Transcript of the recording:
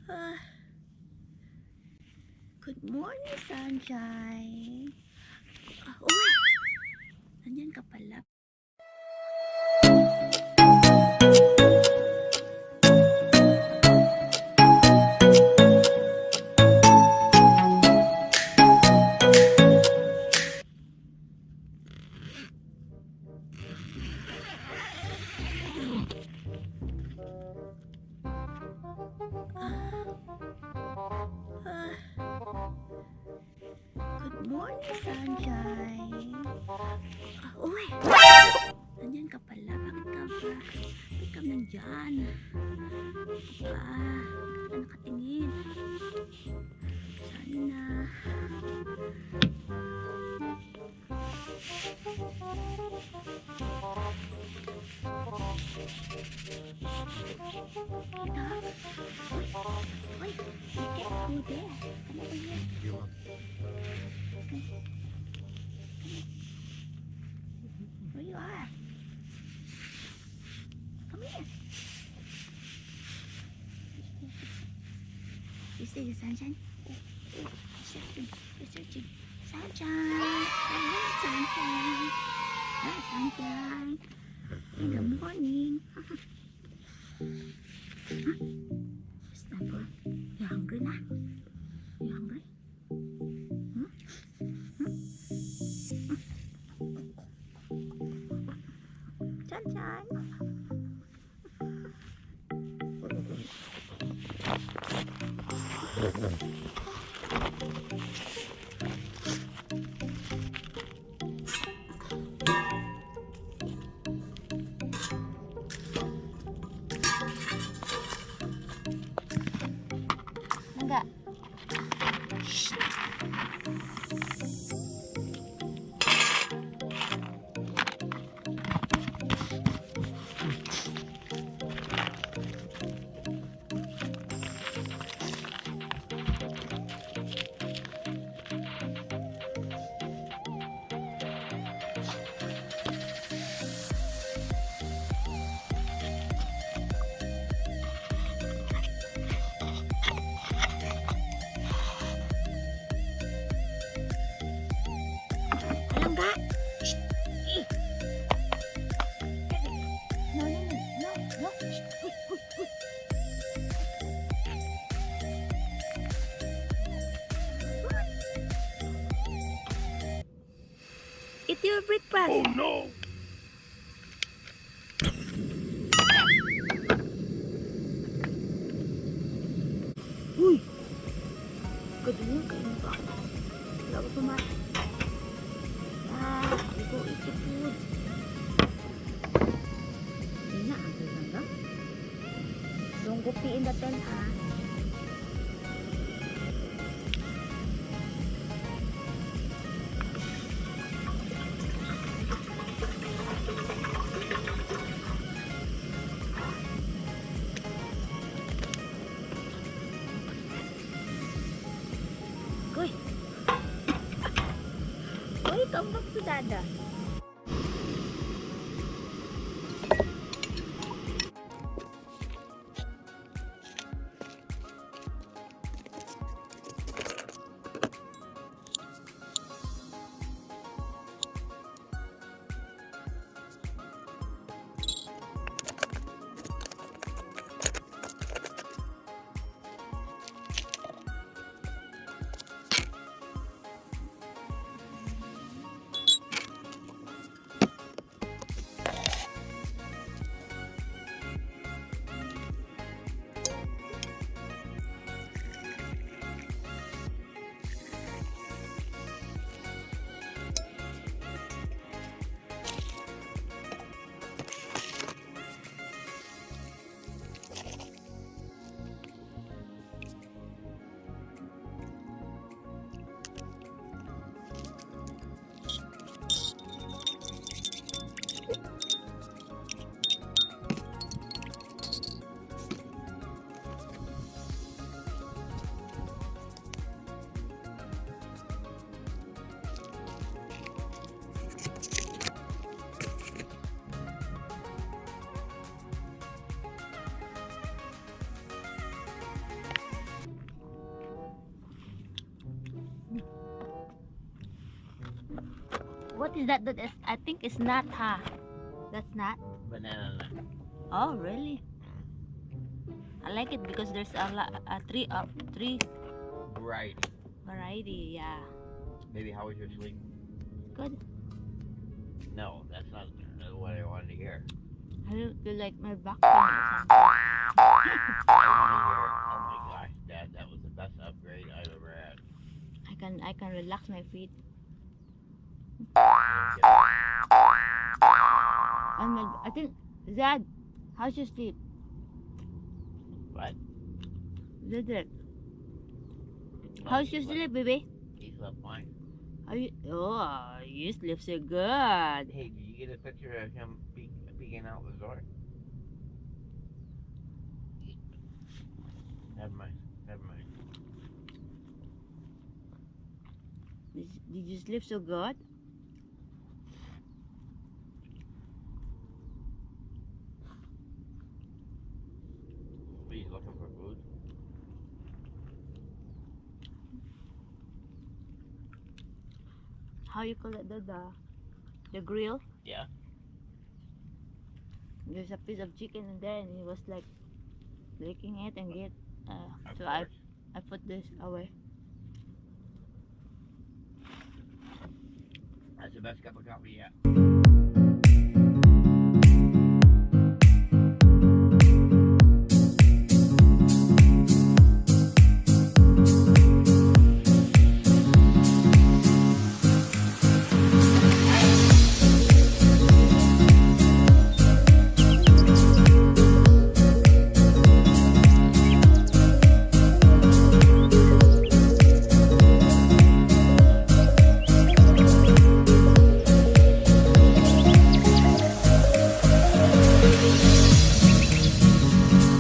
Ah, good morning, Sunshine. Uy! Nandyan ka pala. Ah, good morning, Sunshine. Uy! Nandyan ka pala. Bakit ka ba? Bakit ka nandyan? Bakit ka nakatingin? Sana na. Kita? Uy! Be careful there. Come over here. Where you are? Come here. You see the sunshine? You're searching. You're searching. Sunshine. Hello, sunshine. Hello, sunshine. Good morning. Snapper, you hungry now? You hungry? Hmm? Sunshine. Enggak. Alam enggak? No, no, no, no, no. Eat your breakfast. Oh no! Uy! Kadungan kayo ba? Wala ko tumat. You go eat your food. Hindi na, ang ganda. Don't go pee in the tent, ah. Uy! Uy, come back to Dada. What is that? I think it's not, huh? That's not. Banana nut. Oh, really? I like it because there's three Variety. variety. Yeah, Baby, how was your sleep? good. No, that's not what I wanted to hear. I don't feel like my back pain or something. I want to hear, oh my gosh, Dad, that was the best upgrade I've ever had. I can relax my feet. I don't get I think Zad, how's your sleep? What? Zed, No, how's he your slept- sleep, baby? He slept fine. Are you? Oh, you sleep so good. Hey, did you get a picture of him peeking out the door? Never mind. Never mind. Did you sleep so good? He's looking for food. How you call it the grill? Yeah. There's a piece of chicken in there, and he was like licking it and get. Of So course. I put this away. That's the best cup of coffee yet.